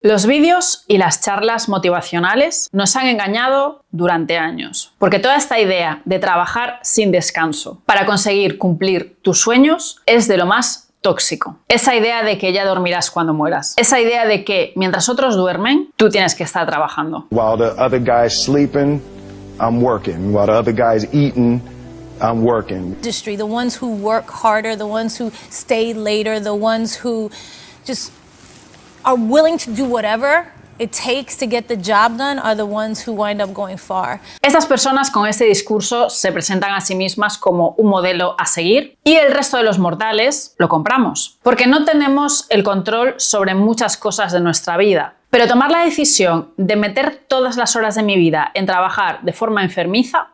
Los vídeos y las charlas motivacionales nos han engañado durante años, porque toda esta idea de trabajar sin descanso para conseguir cumplir tus sueños es de lo más tóxico. Esa idea de que ya dormirás cuando mueras. Esa idea de que mientras otros duermen, tú tienes que estar trabajando. While the other guy's sleeping, I'm working. While the other guy's eating, I'm working. The ones who work harder, the ones who stay later, the ones who just are willing to do whatever it takes to get the job done are the ones who wind up going far. Estas personas con este discurso se presentan a sí mismas como un modelo a seguir y el resto de los mortales lo compramos, porque no tenemos el control sobre muchas cosas de nuestra vida. Pero tomar la decisión de meter todas las horas de mi vida en trabajar de forma enfermiza,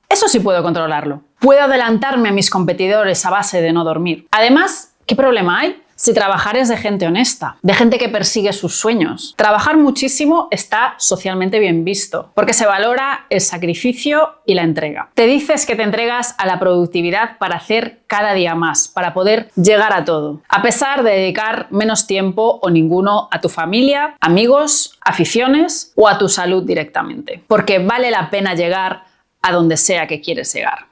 eso sí puedo controlarlo. Puedo adelantarme a mis competidores a base de no dormir. Además, ¿qué problema hay si trabajar es de gente honesta, de gente que persigue sus sueños? Trabajar muchísimo está socialmente bien visto, porque se valora el sacrificio y la entrega. Te dices que te entregas a la productividad para hacer cada día más, para poder llegar a todo, a pesar de dedicar menos tiempo o ninguno a tu familia, amigos, aficiones o a tu salud directamente, porque vale la pena llegar a donde sea que quieres llegar.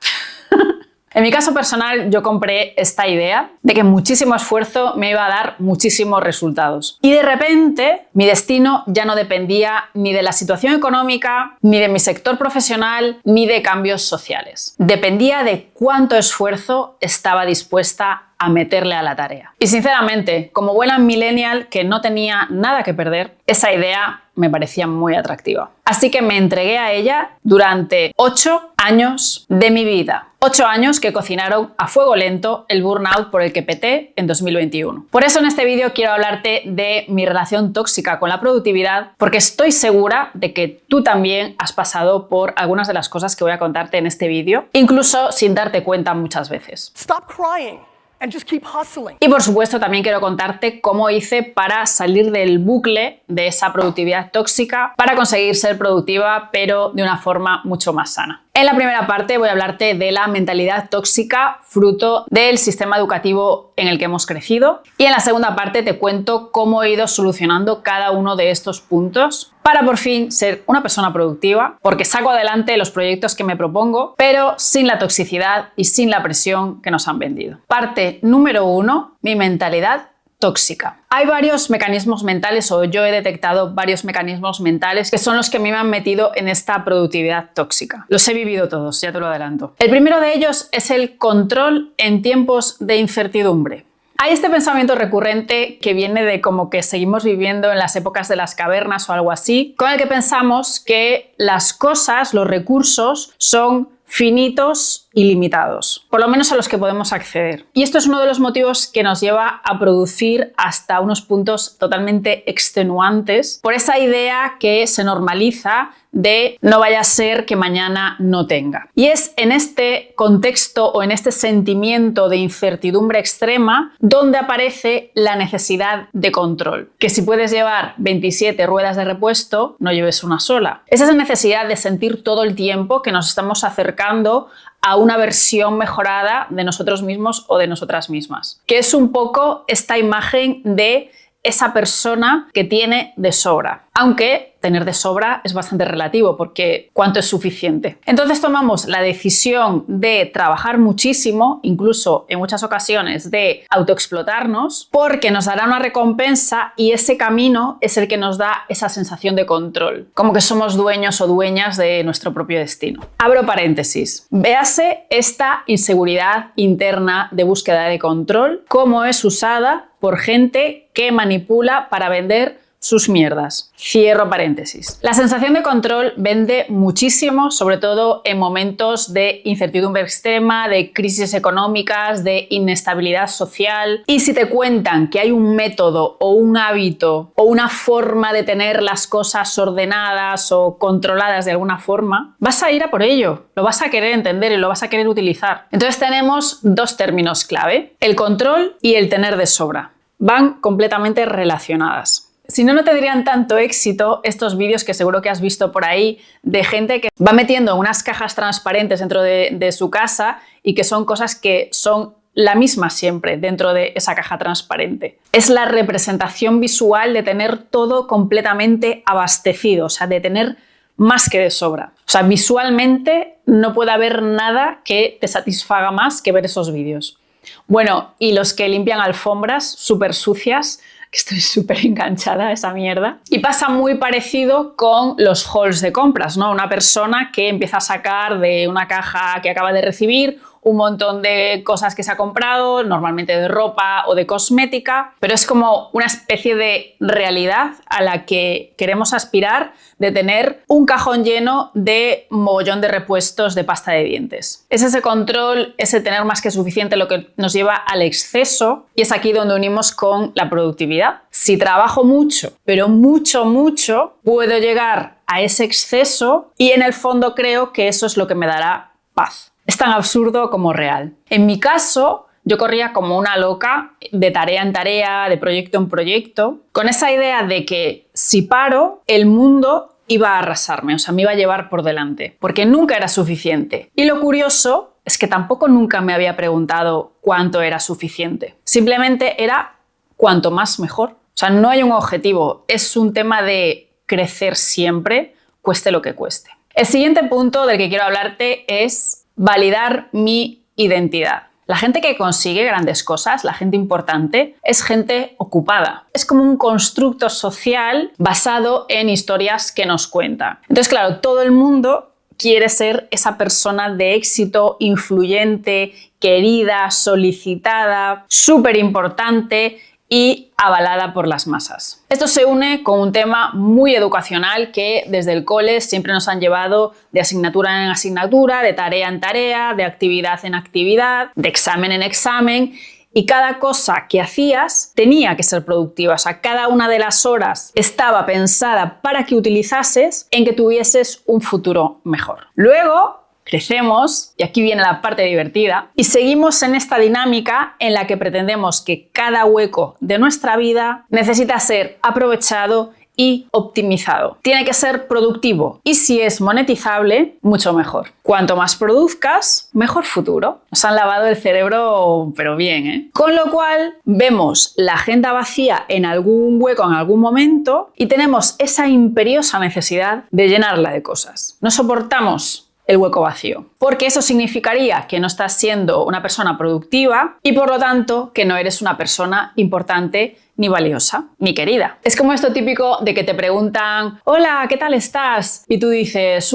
En mi caso personal, yo compré esta idea de que muchísimo esfuerzo me iba a dar muchísimos resultados. Y de repente, mi destino ya no dependía ni de la situación económica, ni de mi sector profesional, ni de cambios sociales. Dependía de cuánto esfuerzo estaba dispuesta a meterle a la tarea. Y sinceramente, como buena millennial que no tenía nada que perder, esa idea me parecía muy atractiva. Así que me entregué a ella durante 8 años de mi vida. 8 años que cocinaron a fuego lento el burnout por el que peté en 2021. Por eso en este vídeo quiero hablarte de mi relación tóxica con la productividad, porque estoy segura de que tú también has pasado por algunas de las cosas que voy a contarte en este vídeo, incluso sin darte cuenta muchas veces. Stop crying and just keep hustling. Y por supuesto también quiero contarte cómo hice para salir del bucle de esa productividad tóxica para conseguir ser productiva, pero de una forma mucho más sana. En la primera parte voy a hablarte de la mentalidad tóxica fruto del sistema educativo en el que hemos crecido, y en la segunda parte te cuento cómo he ido solucionando cada uno de estos puntos para por fin ser una persona productiva, porque saco adelante los proyectos que me propongo, pero sin la toxicidad y sin la presión que nos han vendido. Parte número 1, mi mentalidad tóxica. Hay varios mecanismos mentales, o yo he detectado varios mecanismos mentales que son los que a mí me han metido en esta productividad tóxica. Los he vivido todos, ya te lo adelanto. El primero de ellos es el control en tiempos de incertidumbre. Hay este pensamiento recurrente que viene de como que seguimos viviendo en las épocas de las cavernas o algo así, con el que pensamos que las cosas, los recursos, son finitos y limitados, por lo menos a los que podemos acceder. Y esto es uno de los motivos que nos lleva a producir hasta unos puntos totalmente extenuantes por esa idea que se normaliza de no vaya a ser que mañana no tenga. Y es en este contexto o en este sentimiento de incertidumbre extrema donde aparece la necesidad de control. Que si puedes llevar 27 ruedas de repuesto, no lleves una sola. Es esa necesidad de sentir todo el tiempo que nos estamos acercando a una versión mejorada de nosotros mismos o de nosotras mismas. Que es un poco esta imagen de esa persona que tiene de sobra. Aunque tener de sobra es bastante relativo, porque ¿cuánto es suficiente? Entonces tomamos la decisión de trabajar muchísimo, incluso en muchas ocasiones de autoexplotarnos, porque nos dará una recompensa y ese camino es el que nos da esa sensación de control, como que somos dueños o dueñas de nuestro propio destino. Abro paréntesis. Véase esta inseguridad interna de búsqueda de control, cómo es usada por gente que manipula para vender sus mierdas. Cierro paréntesis. La sensación de control vende muchísimo, sobre todo en momentos de incertidumbre extrema, de crisis económicas, de inestabilidad social. Y si te cuentan que hay un método o un hábito o una forma de tener las cosas ordenadas o controladas de alguna forma, vas a ir a por ello, lo vas a querer entender y lo vas a querer utilizar. Entonces tenemos dos términos clave: el control y el tener de sobra. Van completamente relacionadas. Si no, no tendrían tanto éxito estos vídeos que seguro que has visto por ahí de gente que va metiendo unas cajas transparentes dentro de su casa y que son cosas que son la misma siempre dentro de esa caja transparente. Es la representación visual de tener todo completamente abastecido, o sea, de tener más que de sobra. O sea, visualmente no puede haber nada que te satisfaga más que ver esos vídeos. Bueno, y los que limpian alfombras súper sucias, que estoy súper enganchada a esa mierda. Y pasa muy parecido con los hauls de compras, ¿no? Una persona que empieza a sacar de una caja que acaba de recibir un montón de cosas que se ha comprado, normalmente de ropa o de cosmética, pero es como una especie de realidad a la que queremos aspirar, de tener un cajón lleno de mogollón de repuestos de pasta de dientes. Es ese control, ese tener más que suficiente lo que nos lleva al exceso, y es aquí donde unimos con la productividad. Si trabajo mucho, pero mucho, puedo llegar a ese exceso y en el fondo creo que eso es lo que me dará paz. Es tan absurdo como real. En mi caso, yo corría como una loca, de tarea en tarea, de proyecto en proyecto, con esa idea de que si paro, el mundo iba a arrasarme, o sea, me iba a llevar por delante, porque nunca era suficiente. Y lo curioso es que tampoco nunca me había preguntado cuánto era suficiente. Simplemente era cuanto más mejor. O sea, no hay un objetivo, es un tema de crecer siempre, cueste lo que cueste. El siguiente punto del que quiero hablarte es validar mi identidad. La gente que consigue grandes cosas, la gente importante, es gente ocupada. Es como un constructo social basado en historias que nos cuentan. Entonces, claro, todo el mundo quiere ser esa persona de éxito, influyente, querida, solicitada, súper importante y avalada por las masas. Esto se une con un tema muy educacional que desde el cole siempre nos han llevado de asignatura en asignatura, de tarea en tarea, de actividad en actividad, de examen en examen, y cada cosa que hacías tenía que ser productiva. O sea, cada una de las horas estaba pensada para que utilizases en que tuvieses un futuro mejor. Luego crecemos, y aquí viene la parte divertida, y seguimos en esta dinámica en la que pretendemos que cada hueco de nuestra vida necesita ser aprovechado y optimizado. Tiene que ser productivo, y si es monetizable, mucho mejor. Cuanto más produzcas, mejor futuro. Nos han lavado el cerebro, pero bien, ¿eh? Con lo cual, vemos la agenda vacía en algún hueco, en algún momento, y tenemos esa imperiosa necesidad de llenarla de cosas. No soportamos el hueco vacío, porque eso significaría que no estás siendo una persona productiva y por lo tanto que no eres una persona importante ni valiosa, ni querida. Es como esto típico de que te preguntan: hola, ¿qué tal estás? Y tú dices: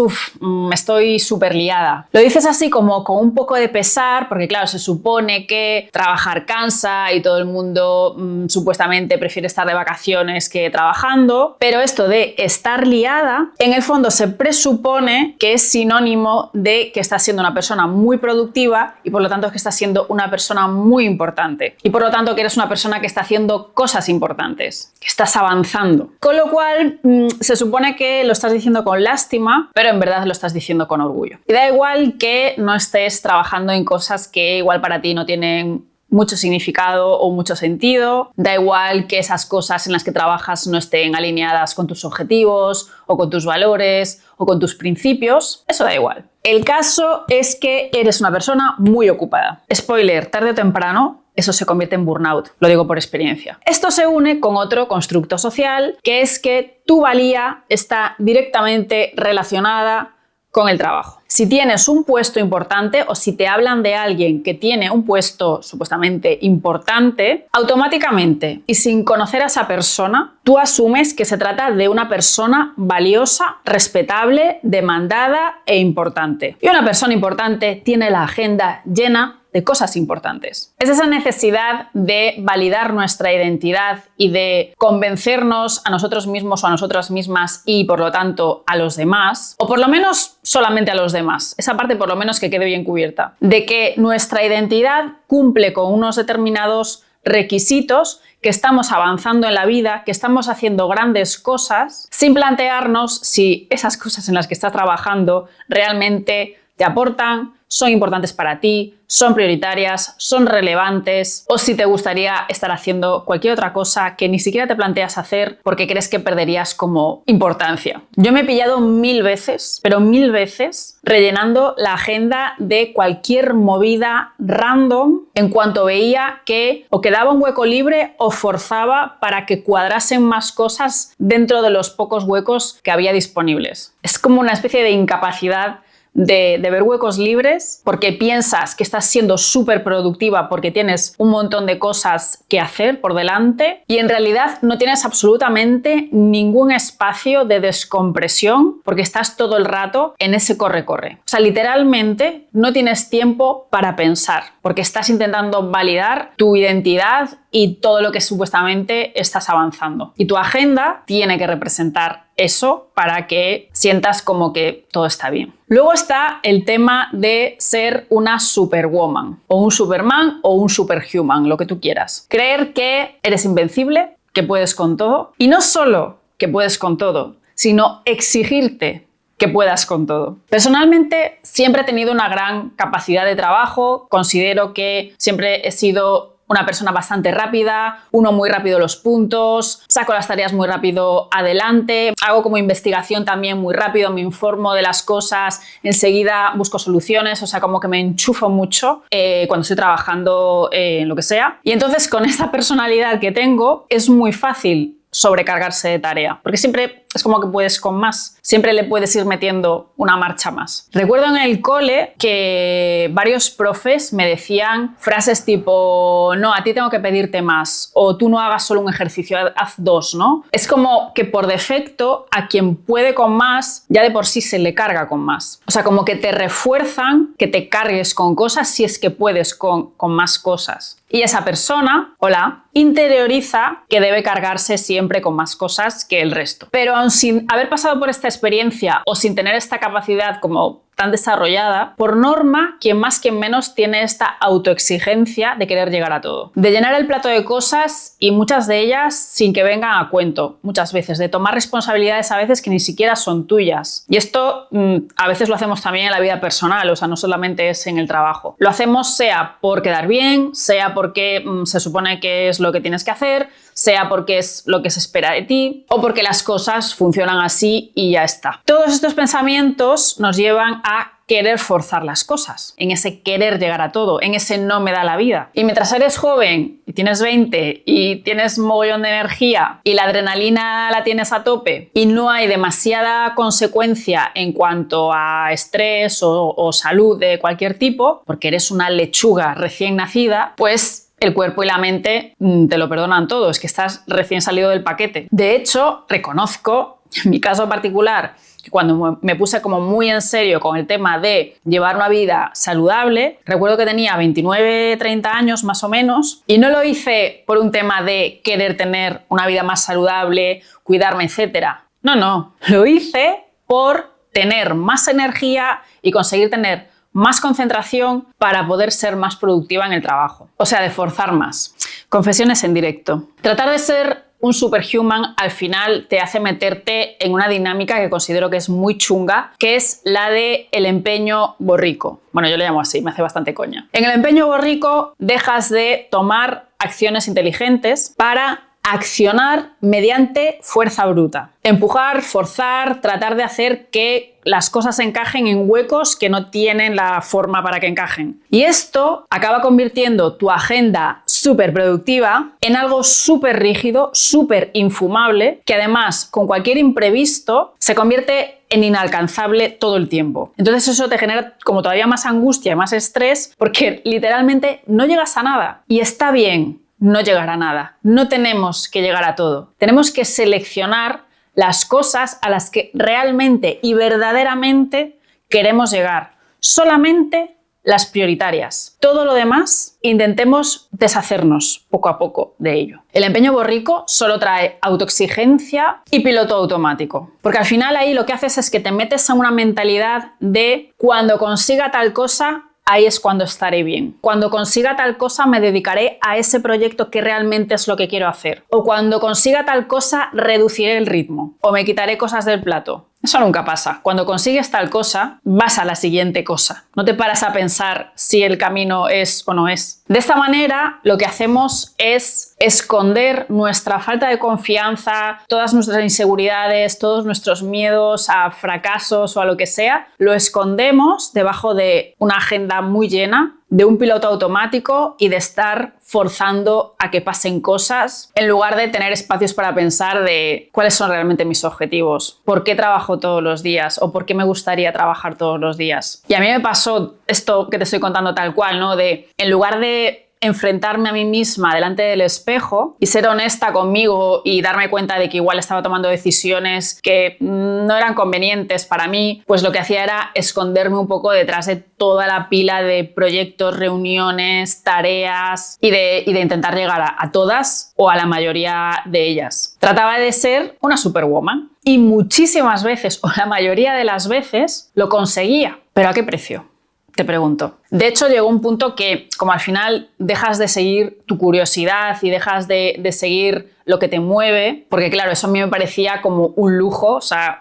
estoy súper liada. Lo dices así como con un poco de pesar, porque claro, se supone que trabajar cansa y todo el mundo supuestamente prefiere estar de vacaciones que trabajando, pero esto de estar liada, en el fondo se presupone que es sinónimo de que estás siendo una persona muy productiva y por lo tanto que estás siendo una persona muy importante y por lo tanto que eres una persona que está haciendo cosas importantes, que estás avanzando. Con lo cual, se supone que lo estás diciendo con lástima, pero en verdad lo estás diciendo con orgullo. Y da igual que no estés trabajando en cosas que igual para ti no tienen mucho significado o mucho sentido, da igual que esas cosas en las que trabajas no estén alineadas con tus objetivos o con tus valores o con tus principios, eso da igual. El caso es que eres una persona muy ocupada. Spoiler, tarde o temprano eso se convierte en burnout, lo digo por experiencia. Esto se une con otro constructo social, que es que tu valía está directamente relacionada con el trabajo. Si tienes un puesto importante o si te hablan de alguien que tiene un puesto supuestamente importante, automáticamente y sin conocer a esa persona, tú asumes que se trata de una persona valiosa, respetable, demandada e importante. Y una persona importante tiene la agenda llena de cosas importantes. Es esa necesidad de validar nuestra identidad y de convencernos a nosotros mismos o a nosotras mismas y por lo tanto a los demás, o por lo menos solamente a los demás, esa parte por lo menos que quede bien cubierta, de que nuestra identidad cumple con unos determinados requisitos, que estamos avanzando en la vida, que estamos haciendo grandes cosas, sin plantearnos si esas cosas en las que estás trabajando realmente te aportan, son importantes para ti, son prioritarias, son relevantes, o si te gustaría estar haciendo cualquier otra cosa que ni siquiera te planteas hacer porque crees que perderías como importancia. Yo me he pillado 1000 veces, pero 1000 veces, rellenando la agenda de cualquier movida random en cuanto veía que o quedaba un hueco libre o forzaba para que cuadrasen más cosas dentro de los pocos huecos que había disponibles. Es como una especie de incapacidad de ver huecos libres porque piensas que estás siendo súper productiva porque tienes un montón de cosas que hacer por delante y en realidad no tienes absolutamente ningún espacio de descompresión porque estás todo el rato en ese corre-corre. O sea, literalmente no tienes tiempo para pensar porque estás intentando validar tu identidad y todo lo que supuestamente estás avanzando. Y tu agenda tiene que representar eso para que sientas como que todo está bien. Luego está el tema de ser una superwoman, o un superman, o un superhuman, lo que tú quieras. Creer que eres invencible, que puedes con todo, y no solo que puedes con todo, sino exigirte que puedas con todo. Personalmente, siempre he tenido una gran capacidad de trabajo, considero que siempre he sido una persona bastante rápida, uno muy rápido los puntos, saco las tareas muy rápido adelante, hago como investigación también muy rápido, me informo de las cosas, enseguida busco soluciones, o sea, como que me enchufo mucho cuando estoy trabajando en lo que sea. Y entonces con esta personalidad que tengo es muy fácil sobrecargarse de tarea, porque siempre es como que puedes con más, siempre le puedes ir metiendo una marcha más. Recuerdo en el cole que varios profes me decían frases tipo, no, a ti tengo que pedirte más, o tú no hagas solo un ejercicio, haz 2, ¿no? Es como que por defecto a quien puede con más, ya de por sí se le carga con más. O sea, como que te refuerzan que te cargues con cosas si es que puedes con más cosas. Y esa persona, hola, interioriza que debe cargarse siempre con más cosas que el resto. Pero aun sin haber pasado por esta experiencia o sin tener esta capacidad como tan desarrollada, por norma, quien más quien menos tiene esta autoexigencia de querer llegar a todo. De llenar el plato de cosas y muchas de ellas sin que vengan a cuento, muchas veces, de tomar responsabilidades a veces que ni siquiera son tuyas. Y esto a veces lo hacemos también en la vida personal, o sea, no solamente es en el trabajo. Lo hacemos sea por quedar bien, sea porque se supone que es lo que tienes que hacer, sea porque es lo que se espera de ti o porque las cosas funcionan así y ya está. Todos estos pensamientos nos llevan a querer forzar las cosas, en ese querer llegar a todo, en ese no me da la vida. Y mientras eres joven y tienes 20 y tienes mogollón de energía y la adrenalina la tienes a tope y no hay demasiada consecuencia en cuanto a estrés o salud de cualquier tipo, porque eres una lechuga recién nacida, pues el cuerpo y la mente te lo perdonan todo, es que estás recién salido del paquete. De hecho, reconozco, en mi caso particular, que cuando me puse como muy en serio con el tema de llevar una vida saludable, recuerdo que tenía 29, 30 años más o menos, y no lo hice por un tema de querer tener una vida más saludable, cuidarme, etc. No, lo hice por tener más energía y conseguir tener más concentración para poder ser más productiva en el trabajo. O sea, de forzar más. Confesiones en directo. Tratar de ser un superhuman al final te hace meterte en una dinámica que considero que es muy chunga, que es la de el empeño borrico. Bueno, yo le llamo así, me hace bastante coña. En el empeño borrico dejas de tomar acciones inteligentes para accionar mediante fuerza bruta. Empujar, forzar, tratar de hacer que las cosas encajen en huecos que no tienen la forma para que encajen. Y esto acaba convirtiendo tu agenda súper productiva en algo súper rígido, súper infumable, que además con cualquier imprevisto se convierte en inalcanzable todo el tiempo. Entonces eso te genera como todavía más angustia y más estrés porque literalmente no llegas a nada. Y está bien no llegar a nada. No tenemos que llegar a todo. Tenemos que seleccionar las cosas a las que realmente y verdaderamente queremos llegar. Solamente las prioritarias. Todo lo demás, intentemos deshacernos poco a poco de ello. El empeño borrico solo trae autoexigencia y piloto automático. Porque al final ahí lo que haces es que te metes en una mentalidad de cuando consiga tal cosa, ahí es cuando estaré bien. Cuando consiga tal cosa me dedicaré a ese proyecto que realmente es lo que quiero hacer. O cuando consiga tal cosa reduciré el ritmo o me quitaré cosas del plato. Eso nunca pasa. Cuando consigues tal cosa, vas a la siguiente cosa. No te paras a pensar si el camino es o no es. De esta manera, lo que hacemos es esconder nuestra falta de confianza, todas nuestras inseguridades, todos nuestros miedos a fracasos o a lo que sea, lo escondemos debajo de una agenda muy llena, de un piloto automático y de estar forzando a que pasen cosas en lugar de tener espacios para pensar de cuáles son realmente mis objetivos, por qué trabajo todos los días o por qué me gustaría trabajar todos los días. Y a mí me pasó esto que te estoy contando tal cual, ¿no? De en lugar de enfrentarme a mí misma delante del espejo y ser honesta conmigo y darme cuenta de que igual estaba tomando decisiones que no eran convenientes para mí, pues lo que hacía era esconderme un poco detrás de toda la pila de proyectos, reuniones, tareas y de intentar llegar a todas o a la mayoría de ellas. Trataba de ser una superwoman y muchísimas veces, o la mayoría de las veces, lo conseguía. ¿Pero a qué precio? Te pregunto. De hecho, llegó un punto que, como al final dejas de seguir tu curiosidad y dejas de seguir lo que te mueve, porque claro, eso a mí me parecía como un lujo, o sea,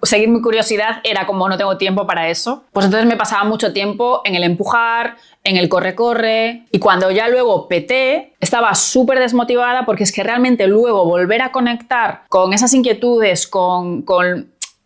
seguir mi curiosidad era como no tengo tiempo para eso, pues entonces me pasaba mucho tiempo en el empujar, en el corre-corre, y cuando ya luego peté, estaba súper desmotivada porque es que realmente luego volver a conectar con esas inquietudes, con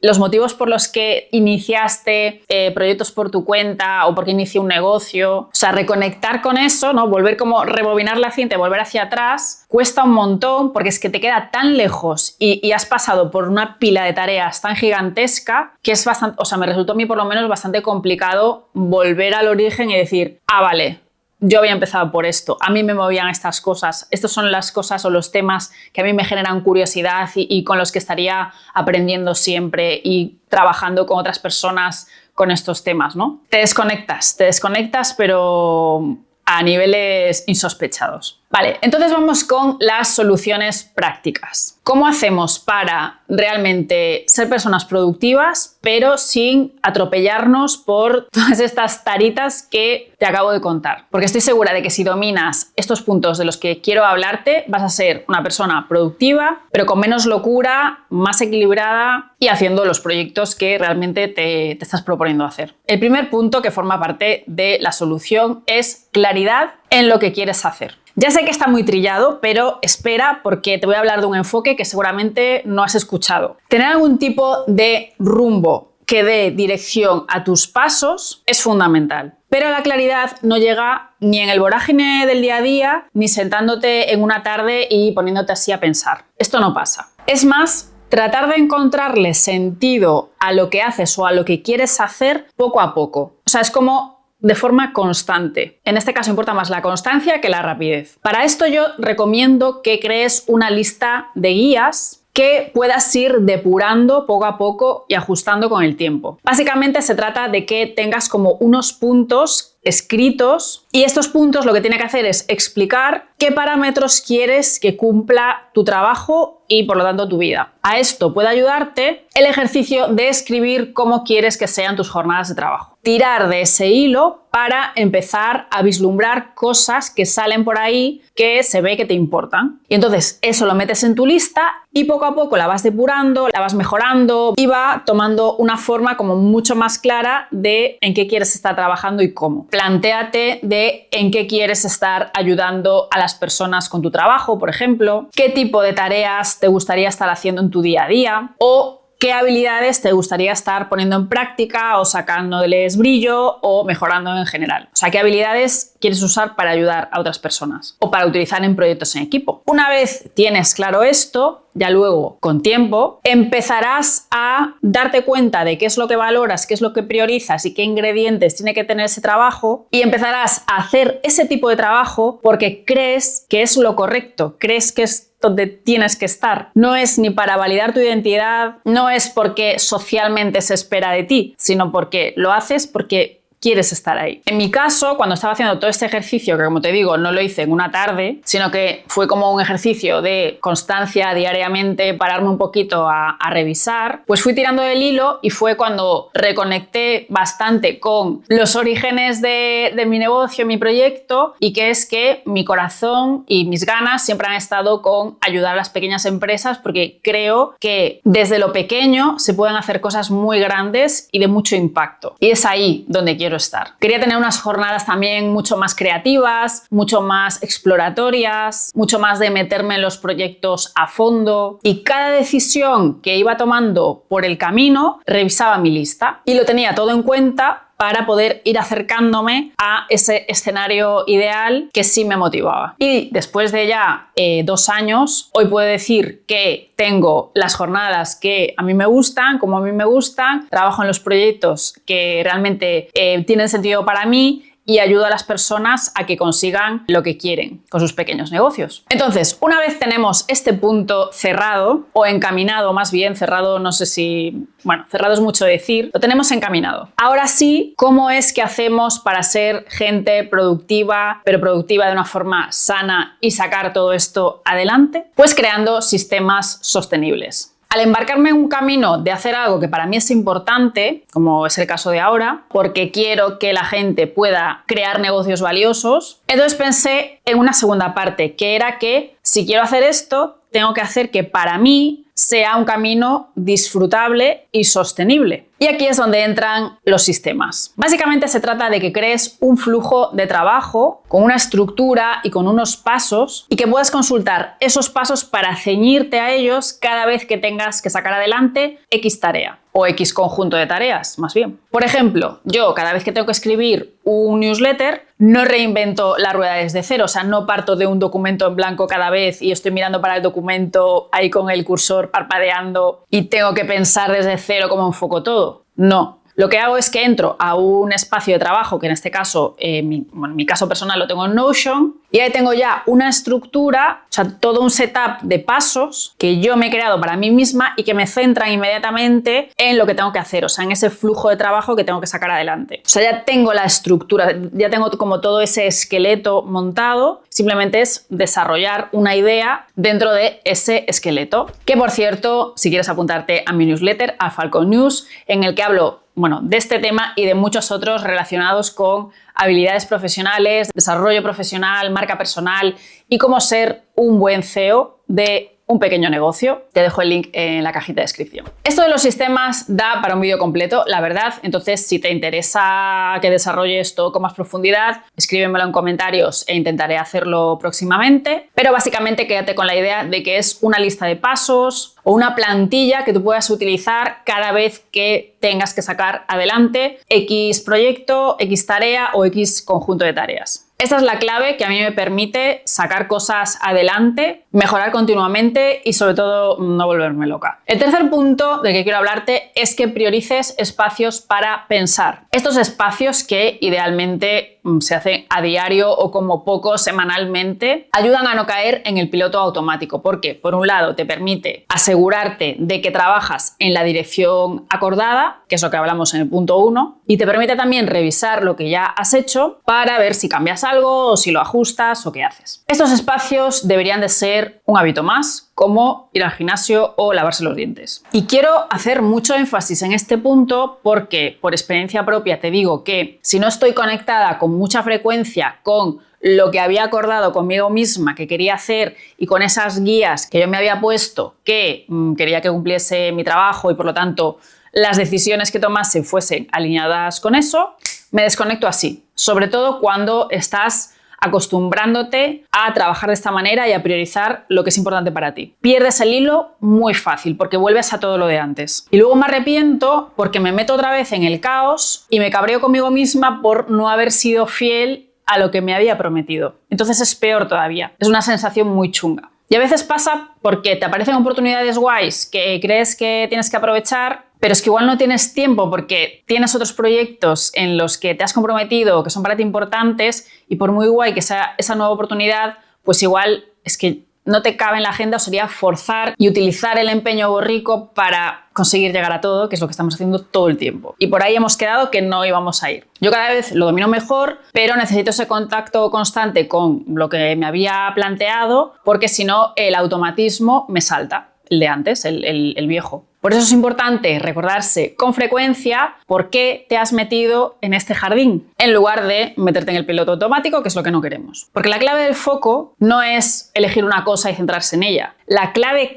los motivos por los que iniciaste proyectos por tu cuenta o porque inicié un negocio, o sea, reconectar con eso, ¿no? Volver como rebobinar la cinta y volver hacia atrás, cuesta un montón porque es que te queda tan lejos y has pasado por una pila de tareas tan gigantesca que es bastante, o sea, me resultó a mí por lo menos bastante complicado volver al origen y decir, ah, vale, yo había empezado por esto, a mí me movían estas cosas, estas son las cosas o los temas que a mí me generan curiosidad y con los que estaría aprendiendo siempre y trabajando con otras personas con estos temas, ¿no? Te desconectas, pero a niveles insospechados. Vale, entonces vamos con las soluciones prácticas. ¿Cómo hacemos para realmente ser personas productivas, pero sin atropellarnos por todas estas taritas que te acabo de contar? Porque estoy segura de que si dominas estos puntos de los que quiero hablarte, vas a ser una persona productiva, pero con menos locura, más equilibrada y haciendo los proyectos que realmente te estás proponiendo hacer. El primer punto que forma parte de la solución es claridad en lo que quieres hacer. Ya sé que está muy trillado, pero espera porque te voy a hablar de un enfoque que seguramente no has escuchado. Tener algún tipo de rumbo que dé dirección a tus pasos es fundamental. Pero la claridad no llega ni en el vorágine del día a día, ni sentándote en una tarde y poniéndote así a pensar. Esto no pasa. Es más, tratar de encontrarle sentido a lo que haces o a lo que quieres hacer poco a poco. O sea, es como de forma constante. En este caso importa más la constancia que la rapidez. Para esto yo recomiendo que crees una lista de guías que puedas ir depurando poco a poco y ajustando con el tiempo. Básicamente se trata de que tengas como unos puntos escritos y estos puntos lo que tiene que hacer es explicar qué parámetros quieres que cumpla tu trabajo y por lo tanto tu vida. A esto puede ayudarte el ejercicio de escribir cómo quieres que sean tus jornadas de trabajo. Tirar de ese hilo para empezar a vislumbrar cosas que salen por ahí que se ve que te importan. Y entonces eso lo metes en tu lista y poco a poco la vas depurando, la vas mejorando y va tomando una forma como mucho más clara de en qué quieres estar trabajando y cómo. Plantéate de en qué quieres estar ayudando a las personas con tu trabajo, por ejemplo, qué tipo de tareas te gustaría estar haciendo en tu día a día o qué habilidades te gustaría estar poniendo en práctica o sacándoles brillo o mejorando en general. O sea, qué habilidades quieres usar para ayudar a otras personas o para utilizar en proyectos en equipo. Una vez tienes claro esto, ya luego, con tiempo, empezarás a darte cuenta de qué es lo que valoras, qué es lo que priorizas y qué ingredientes tiene que tener ese trabajo y empezarás a hacer ese tipo de trabajo porque crees que es lo correcto, crees que es donde tienes que estar. No es ni para validar tu identidad, no es porque socialmente se espera de ti, sino porque lo haces porque quieres estar ahí. En mi caso, cuando estaba haciendo todo este ejercicio, que como te digo, no lo hice en una tarde, sino que fue como un ejercicio de constancia diariamente, pararme un poquito a revisar, pues fui tirando del hilo y fue cuando reconecté bastante con los orígenes de mi negocio, mi proyecto, y que es que mi corazón y mis ganas siempre han estado con ayudar a las pequeñas empresas, porque creo que desde lo pequeño se pueden hacer cosas muy grandes y de mucho impacto. Y es ahí donde quiero estar. Quería tener unas jornadas también mucho más creativas, mucho más exploratorias, mucho más de meterme en los proyectos a fondo, y cada decisión que iba tomando por el camino revisaba mi lista y lo tenía todo en cuenta para poder ir acercándome a ese escenario ideal que sí me motivaba. Y después de ya 2 años, hoy puedo decir que tengo las jornadas que a mí me gustan, como a mí me gustan, trabajo en los proyectos que realmente tienen sentido para mí y ayudo a las personas a que consigan lo que quieren con sus pequeños negocios. Entonces, una vez tenemos este punto cerrado, o encaminado más bien, cerrado no sé si... Bueno, cerrado es mucho decir, lo tenemos encaminado. Ahora sí, ¿cómo es que hacemos para ser gente productiva, pero productiva de una forma sana y sacar todo esto adelante? Pues creando sistemas sostenibles. Al embarcarme en un camino de hacer algo que para mí es importante, como es el caso de ahora, porque quiero que la gente pueda crear negocios valiosos, entonces pensé en una segunda parte, que era que si quiero hacer esto, tengo que hacer que para mí sea un camino disfrutable y sostenible. Y aquí es donde entran los sistemas. Básicamente se trata de que crees un flujo de trabajo con una estructura y con unos pasos, y que puedas consultar esos pasos para ceñirte a ellos cada vez que tengas que sacar adelante X tarea o X conjunto de tareas, más bien. Por ejemplo, yo cada vez que tengo que escribir un newsletter no reinvento la rueda desde cero, o sea, no parto de un documento en blanco cada vez y estoy mirando para el documento ahí con el cursor parpadeando y tengo que pensar desde cero cómo enfoco todo. No. Lo que hago es que entro a un espacio de trabajo, que en este caso, en mi caso personal lo tengo en Notion, y ahí tengo ya una estructura, o sea, todo un setup de pasos que yo me he creado para mí misma y que me centran inmediatamente en lo que tengo que hacer, o sea, en ese flujo de trabajo que tengo que sacar adelante. O sea, ya tengo la estructura, ya tengo como todo ese esqueleto montado, simplemente es desarrollar una idea dentro de ese esqueleto. Que, por cierto, si quieres apuntarte a mi newsletter, a Falcon News, en el que hablo de este tema y de muchos otros relacionados con habilidades profesionales, desarrollo profesional, marca personal y cómo ser un buen CEO de un pequeño negocio. Te dejo el link en la cajita de descripción. Esto de los sistemas da para un vídeo completo, la verdad. Entonces, si te interesa que desarrolle esto con más profundidad, escríbemelo en comentarios e intentaré hacerlo próximamente. Pero básicamente quédate con la idea de que es una lista de pasos o una plantilla que tú puedas utilizar cada vez que tengas que sacar adelante X proyecto, X tarea o X conjunto de tareas. Esta es la clave que a mí me permite sacar cosas adelante, mejorar continuamente y sobre todo no volverme loca. El tercer punto del que quiero hablarte es que priorices espacios para pensar. Estos espacios que idealmente se hacen a diario o como poco semanalmente ayudan a no caer en el piloto automático, porque por un lado te permite asegurarte de que trabajas en la dirección acordada, que es lo que hablamos en el punto 1, y te permite también revisar lo que ya has hecho para ver si cambias algo o si lo ajustas o qué haces. Estos espacios deberían de ser un hábito más, como ir al gimnasio o lavarse los dientes. Y quiero hacer mucho énfasis en este punto porque por experiencia propia te digo que si no estoy conectada con mucha frecuencia con lo que había acordado conmigo misma que quería hacer y con esas guías que yo me había puesto que quería que cumpliese mi trabajo y por lo tanto las decisiones que tomase fuesen alineadas con eso, me desconecto así. Sobre todo cuando estás acostumbrándote a trabajar de esta manera y a priorizar lo que es importante para ti. Pierdes el hilo muy fácil porque vuelves a todo lo de antes. Y luego me arrepiento porque me meto otra vez en el caos y me cabreo conmigo misma por no haber sido fiel a lo que me había prometido. Entonces es peor todavía. Es una sensación muy chunga. Y a veces pasa porque te aparecen oportunidades guays que crees que tienes que aprovechar, pero es que igual no tienes tiempo porque tienes otros proyectos en los que te has comprometido, que son para ti importantes, y por muy guay que sea esa nueva oportunidad, pues igual es que no te cabe en la agenda sería forzar y utilizar el empeño borrico para conseguir llegar a todo, que es lo que estamos haciendo todo el tiempo. Y por ahí hemos quedado que no íbamos a ir. Yo cada vez lo domino mejor, pero necesito ese contacto constante con lo que me había planteado, porque si no, el automatismo me salta, el de antes, el viejo. Por eso es importante recordarse con frecuencia por qué te has metido en este jardín, en lugar de meterte en el piloto automático, que es lo que no queremos. Porque la clave del foco no es elegir una cosa y centrarse en ella. La clave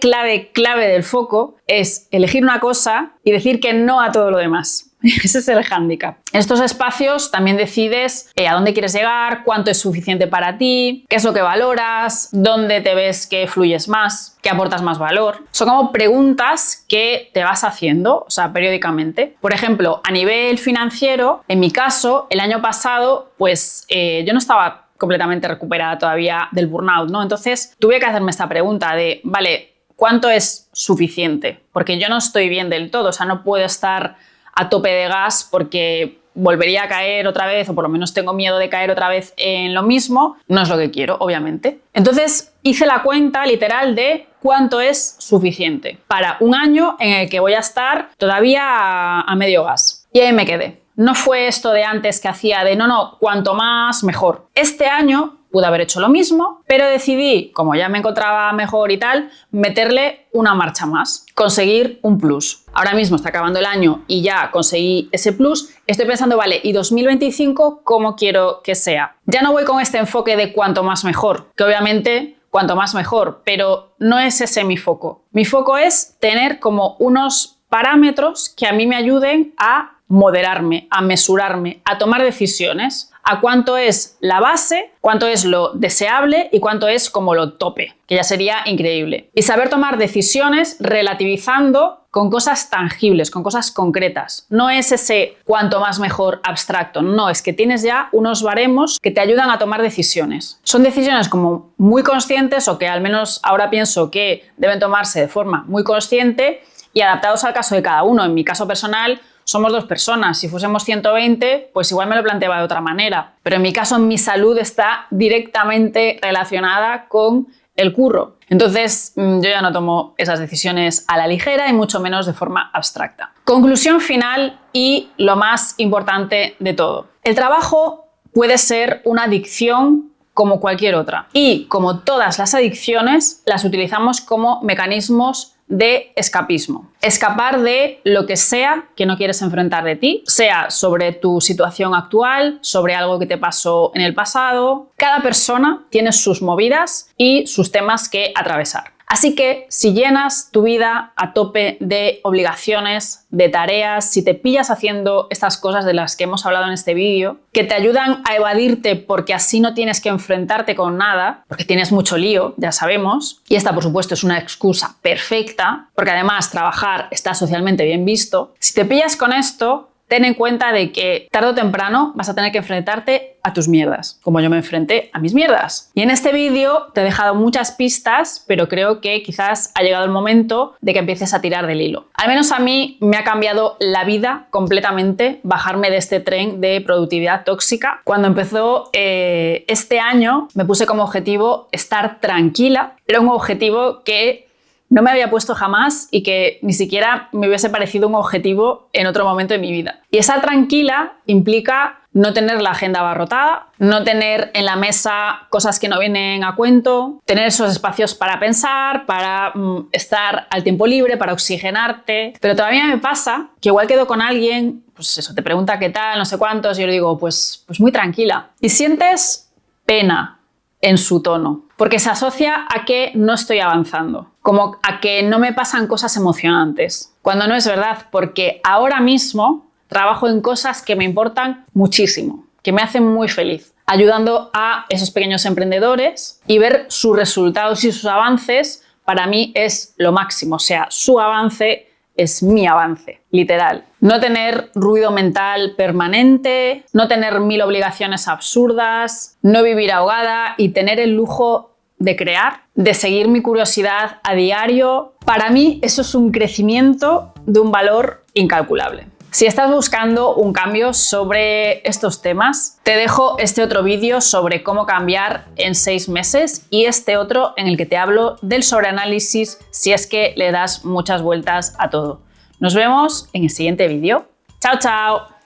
del foco es elegir una cosa y decir que no a todo lo demás. Ese es el hándicap. En estos espacios también decides a dónde quieres llegar, cuánto es suficiente para ti, qué es lo que valoras, dónde te ves que fluyes más, que aportas más valor. Son como preguntas que te vas haciendo, o sea, periódicamente. Por ejemplo, a nivel financiero, en mi caso, el año pasado, pues yo no estaba completamente recuperada todavía del burnout, ¿no? Entonces tuve que hacerme esta pregunta de, vale, ¿cuánto es suficiente? Porque yo no estoy bien del todo, o sea, no puedo estar a tope de gas porque volvería a caer otra vez, o por lo menos tengo miedo de caer otra vez en lo mismo. No es lo que quiero, obviamente. Entonces hice la cuenta literal de cuánto es suficiente para un año en el que voy a estar todavía a medio gas. Y ahí me quedé. No fue esto de antes que hacía de no, cuanto más mejor. Este año pude haber hecho lo mismo, pero decidí, como ya me encontraba mejor y tal, meterle una marcha más, conseguir un plus. Ahora mismo está acabando el año y ya conseguí ese plus. Estoy pensando, vale, ¿y 2025 cómo quiero que sea? Ya no voy con este enfoque de cuanto más mejor, que obviamente cuanto más mejor, pero no es ese mi foco. Mi foco es tener como unos parámetros que a mí me ayuden a moderarme, a mesurarme, a tomar decisiones, a cuánto es la base, cuánto es lo deseable y cuánto es como lo tope, que ya sería increíble. Y saber tomar decisiones relativizando con cosas tangibles, con cosas concretas. No es ese cuanto más mejor abstracto, no, es que tienes ya unos baremos que te ayudan a tomar decisiones. Son decisiones como muy conscientes, o que al menos ahora pienso que deben tomarse de forma muy consciente y adaptados al caso de cada uno. En mi caso personal, somos 2 personas. Si fuésemos 120, pues igual me lo planteaba de otra manera. Pero en mi caso, mi salud está directamente relacionada con el curro. Entonces, yo ya no tomo esas decisiones a la ligera y mucho menos de forma abstracta. Conclusión final y lo más importante de todo. El trabajo puede ser una adicción como cualquier otra. Y como todas las adicciones, las utilizamos como mecanismos de escapismo. Escapar de lo que sea que no quieres enfrentar de ti, sea sobre tu situación actual, sobre algo que te pasó en el pasado. Cada persona tiene sus movidas y sus temas que atravesar. Así que si llenas tu vida a tope de obligaciones, de tareas, si te pillas haciendo estas cosas de las que hemos hablado en este vídeo, que te ayudan a evadirte porque así no tienes que enfrentarte con nada, porque tienes mucho lío, ya sabemos, y esta por supuesto es una excusa perfecta, porque además trabajar está socialmente bien visto, si te pillas con esto, ten en cuenta de que tarde o temprano vas a tener que enfrentarte a tus mierdas, como yo me enfrenté a mis mierdas. Y en este vídeo te he dejado muchas pistas, pero creo que quizás ha llegado el momento de que empieces a tirar del hilo. Al menos a mí me ha cambiado la vida completamente bajarme de este tren de productividad tóxica. Cuando empezó este año me puse como objetivo estar tranquila. Era un objetivo que no me había puesto jamás y que ni siquiera me hubiese parecido un objetivo en otro momento de mi vida. Y estar tranquila implica no tener la agenda abarrotada, no tener en la mesa cosas que no vienen a cuento, tener esos espacios para pensar, para estar al tiempo libre, para oxigenarte. Pero todavía me pasa que igual quedo con alguien, pues eso, te pregunta qué tal, no sé cuántos, y yo le digo, pues muy tranquila. Y sientes pena en su tono, porque se asocia a que no estoy avanzando, como a que no me pasan cosas emocionantes, cuando no es verdad, porque ahora mismo trabajo en cosas que me importan muchísimo, que me hacen muy feliz, ayudando a esos pequeños emprendedores, y ver sus resultados y sus avances para mí es lo máximo, o sea, su avance es mi avance, literal. No tener ruido mental permanente, no tener 1000 obligaciones absurdas, no vivir ahogada y tener el lujo de crear, de seguir mi curiosidad a diario. Para mí eso es un crecimiento de un valor incalculable. Si estás buscando un cambio sobre estos temas, te dejo este otro vídeo sobre cómo cambiar en 6 meses y este otro en el que te hablo del sobreanálisis si es que le das muchas vueltas a todo. Nos vemos en el siguiente vídeo. ¡Chao, chao!